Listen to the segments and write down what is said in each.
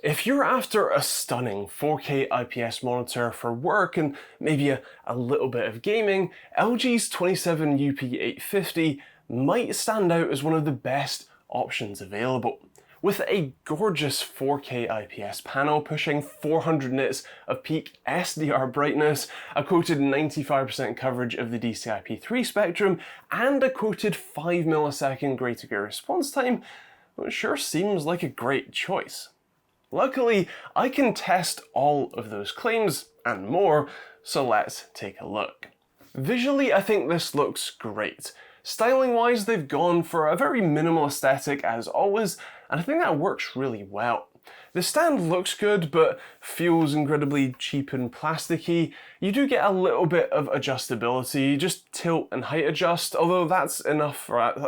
If you're after a stunning 4K IPS monitor for work and maybe a little bit of gaming, LG's 27UP850 might stand out as one of the best options available. With a gorgeous 4K IPS panel pushing 400 nits of peak SDR brightness, a quoted 95% coverage of the DCI P3 spectrum, and a quoted 5 millisecond gray-to-gray response time, well, it sure seems like a great choice. Luckily, I can test all of those claims and more, so let's take a look. Visually, I think this looks great. Styling-wise, they've gone for a very minimal aesthetic as always, and I think that works really well. The stand looks good, but feels incredibly cheap and plasticky. You do get a little bit of adjustability, just tilt and height adjust, although that's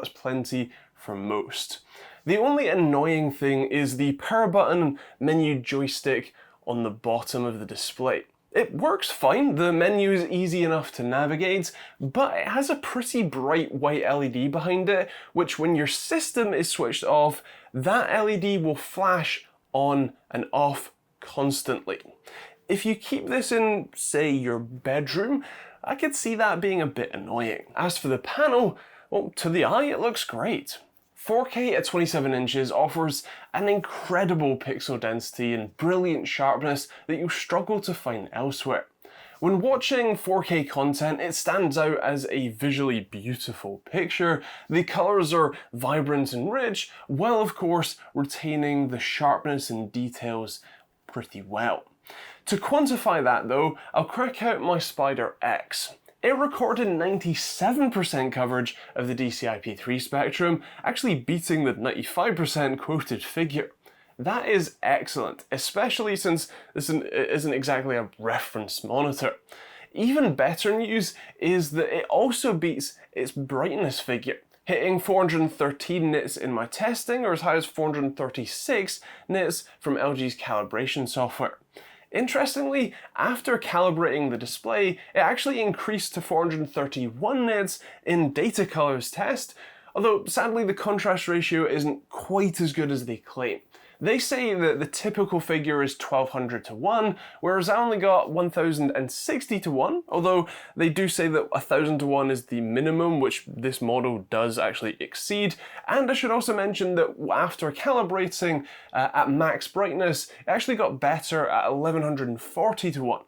plenty for most. The only annoying thing is the power button and menu joystick on the bottom of the display. It works fine, the menu is easy enough to navigate, but it has a pretty bright white LED behind it, which when your system is switched off, that LED will flash on and off constantly. If you keep this in, say, your bedroom, I could see that being a bit annoying. As for the panel, well, to the eye it looks great. 4K at 27 inches offers an incredible pixel density and brilliant sharpness that you'll struggle to find elsewhere. When watching 4K content, it stands out as a visually beautiful picture. The colours are vibrant and rich, while of course retaining the sharpness and details pretty well. To quantify that though, I'll crack out my Spider X. It recorded 97% coverage of the DCI P3 spectrum, actually beating the 95% quoted figure. That is excellent, especially since this isn't exactly a reference monitor. Even better news is that it also beats its brightness figure, hitting 413 nits in my testing, or as high as 436 nits from LG's calibration software. Interestingly, after calibrating the display, it actually increased to 431 nits in data colors test, although sadly the contrast ratio isn't quite as good as they claim. They say that the typical figure is 1200 to 1, whereas I only got 1060 to 1, although they do say that 1000 to 1 is the minimum, which this model does actually exceed. And I should also mention that after calibrating at max brightness, it actually got better at 1140 to 1.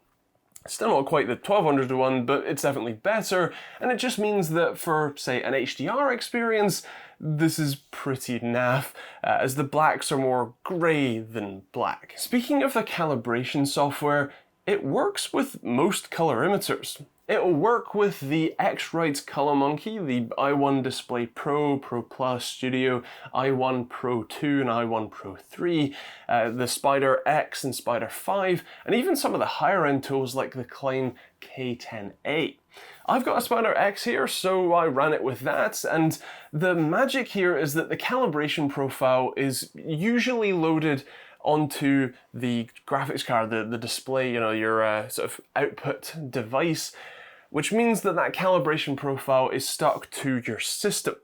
Still not quite the 1200 to 1, but it's definitely better, and it just means that for, say, an HDR experience, this is pretty naff, as the blacks are more grey than black. Speaking of the calibration software, it works with most colorimeters. It'll work with the X-Rite Color Monkey, the i1 Display Pro, Pro Plus, Studio, i1 Pro 2 and i1 Pro 3, the Spider X and Spider 5, and even some of the higher end tools like the Klein K10A. I've got a Spider X here, so I ran it with that, and the magic here is that the calibration profile is usually loaded onto the graphics card, the display, you know, your sort of output device, which means that that calibration profile is stuck to your system.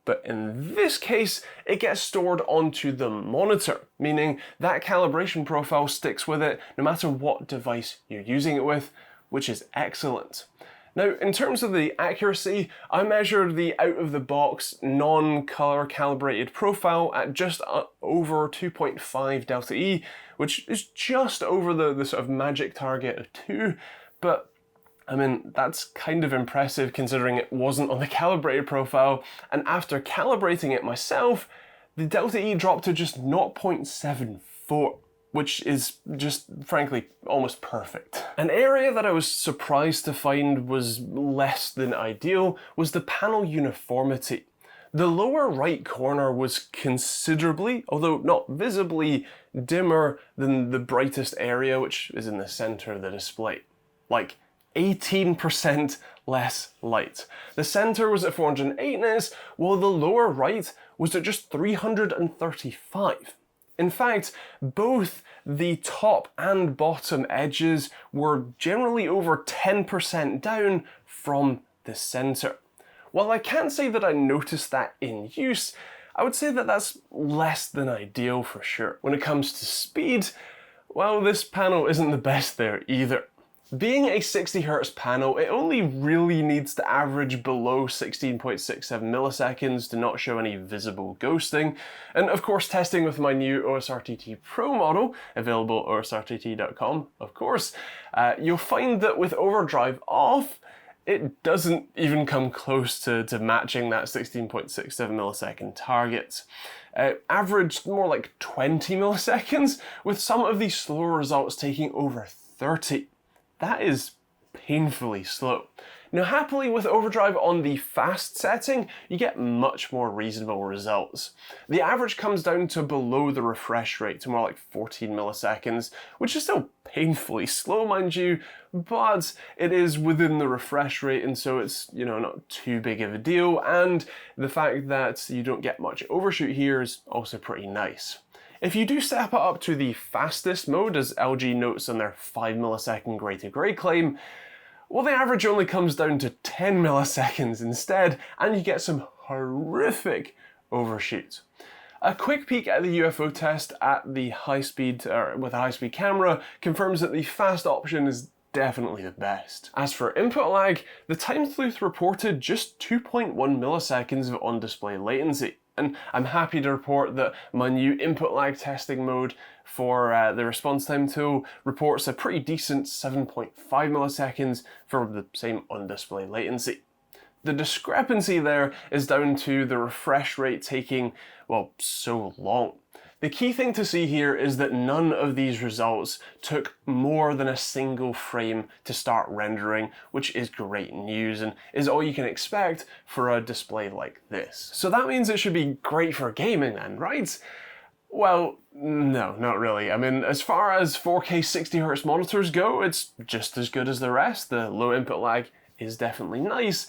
But in this case, it gets stored onto the monitor, meaning that calibration profile sticks with it no matter what device you're using it with, which is excellent. Now, in terms of the accuracy, I measured the out-of-the-box, non-color calibrated profile at just over 2.5 delta E, which is just over the sort of magic target of 2, but I mean, that's kind of impressive considering it wasn't on the calibrated profile, and after calibrating it myself, the delta E dropped to just 0.74. Which is just, frankly, almost perfect. An area that I was surprised to find was less than ideal was the panel uniformity. The lower right corner was considerably, although not visibly, dimmer than the brightest area, which is in the center of the display. Like 18% less light. The center was at 408 nits, while the lower right was at just 335. In fact, both the top and bottom edges were generally over 10% down from the center. While I can't say that I noticed that in use, I would say that that's less than ideal for sure. When it comes to speed, well, this panel isn't the best there either. Being a 60Hz panel, it only really needs to average below 16.67 milliseconds to not show any visible ghosting. And of course, testing with my new OSRTT Pro model, available at osrtt.com, of course, you'll find that with overdrive off, it doesn't even come close to matching that 16.67 millisecond target. Averaged more like 20 milliseconds, with some of these slower results taking over 30. That is painfully slow. Now happily with overdrive on the fast setting, you get much more reasonable results. The average comes down to below the refresh rate, to more like 14 milliseconds, which is still painfully slow, mind you, but it is within the refresh rate, and so it's, you know, not too big of a deal, and the fact that you don't get much overshoot here is also pretty nice. If you do step it up to the fastest mode, as LG notes on their 5 millisecond gray to gray claim, well, the average only comes down to 10 milliseconds instead, and you get some horrific overshoot. A quick peek at the UFO test at the with a high-speed camera confirms that the fast option is definitely the best. As for input lag, the time sleuth reported just 2.1 milliseconds of on-display latency. And I'm happy to report that my new input lag testing mode for the response time tool reports a pretty decent 7.5 milliseconds for the same on-display latency. The discrepancy there is down to the refresh rate taking, well, so long. The key thing to see here is that none of these results took more than a single frame to start rendering, which is great news and is all you can expect for a display like this. So that means it should be great for gaming then, right? Well, no, not really. I mean, as far as 4K 60Hz monitors go, it's just as good as the rest. The low input lag is definitely nice,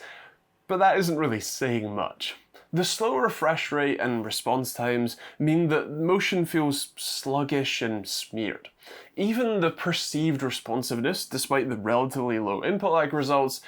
but that isn't really saying much. The slow refresh rate and response times mean that motion feels sluggish and smeared. Even the perceived responsiveness, despite the relatively low input lag results,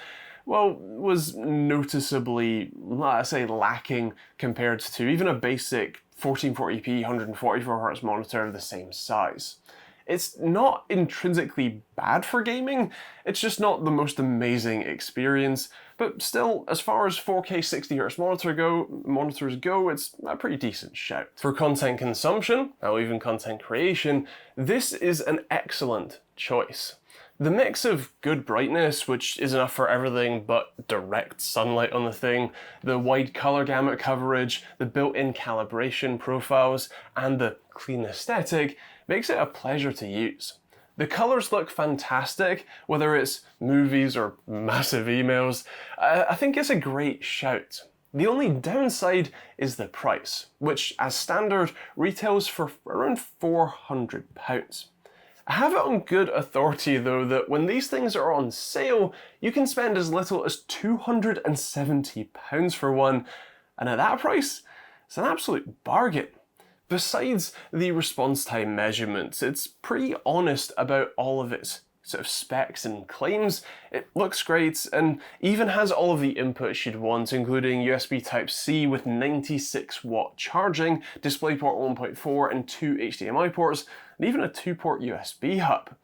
well, was noticeably, let's say, lacking compared to even a basic 1440p 144Hz monitor of the same size. It's not intrinsically bad for gaming, it's just not the most amazing experience, but still, as far as 4K 60Hz monitors go, it's a pretty decent shout. For content consumption, or even content creation, this is an excellent choice. The mix of good brightness, which is enough for everything but direct sunlight on the thing, the wide color gamut coverage, the built-in calibration profiles, and the clean aesthetic makes it a pleasure to use. The colors look fantastic, whether it's movies or massive emails. I think it's a great shout. The only downside is the price, which as standard retails for around £400. I have it on good authority though that when these things are on sale, you can spend as little as £270 for one, and at that price, it's an absolute bargain. Besides the response time measurements, it's pretty honest about all of its sort of specs and claims. It looks great and even has all of the inputs you'd want, including USB Type-C with 96-watt charging, DisplayPort 1.4 and 2 HDMI ports, and even a 2-port USB hub.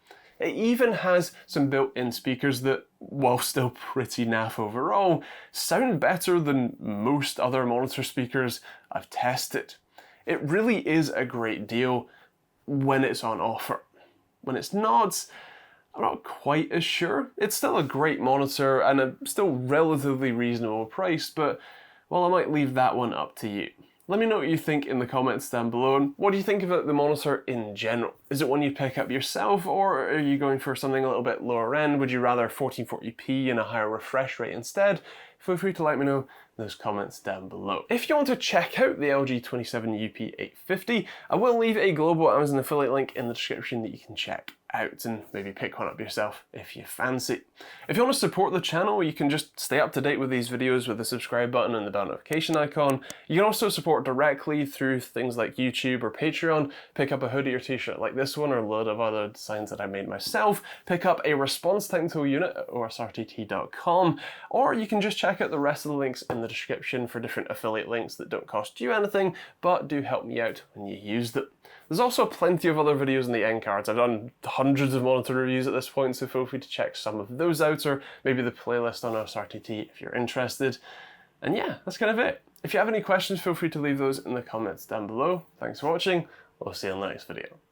It even has some built-in speakers that, while still pretty naff overall, sound better than most other monitor speakers I've tested. It really is a great deal when it's on offer. When it's not, I'm not quite as sure. It's still a great monitor and a still relatively reasonable price, but well, I might leave that one up to you. Let me know what you think in the comments down below, and what do you think about the monitor in general? Is it one you'd pick up yourself, or are you going for something a little bit lower end? Would you rather 1440p and a higher refresh rate instead? Feel free to let me know in those comments down below. If you want to check out the LG 27UP850, I will leave a global Amazon affiliate link in the description that you can check out and maybe pick one up yourself if you fancy. If you want to support the channel, you can just stay up to date with these videos with the subscribe button and the bell notification icon. You can also support directly through things like YouTube or Patreon, pick up a hoodie or t-shirt like this one or a load of other designs that I made myself, pick up a response time tool unit at osrtt.com, or you can just check out the rest of the links in the description for different affiliate links that don't cost you anything, but do help me out when you use them. There's also plenty of other videos in the end cards. I've done hundreds of monitor reviews at this point, so feel free to check some of those out, or maybe the playlist on OSRTT if you're interested. And yeah, that's kind of it. If you have any questions, feel free to leave those in the comments down below. Thanks for watching. We'll see you in the next video.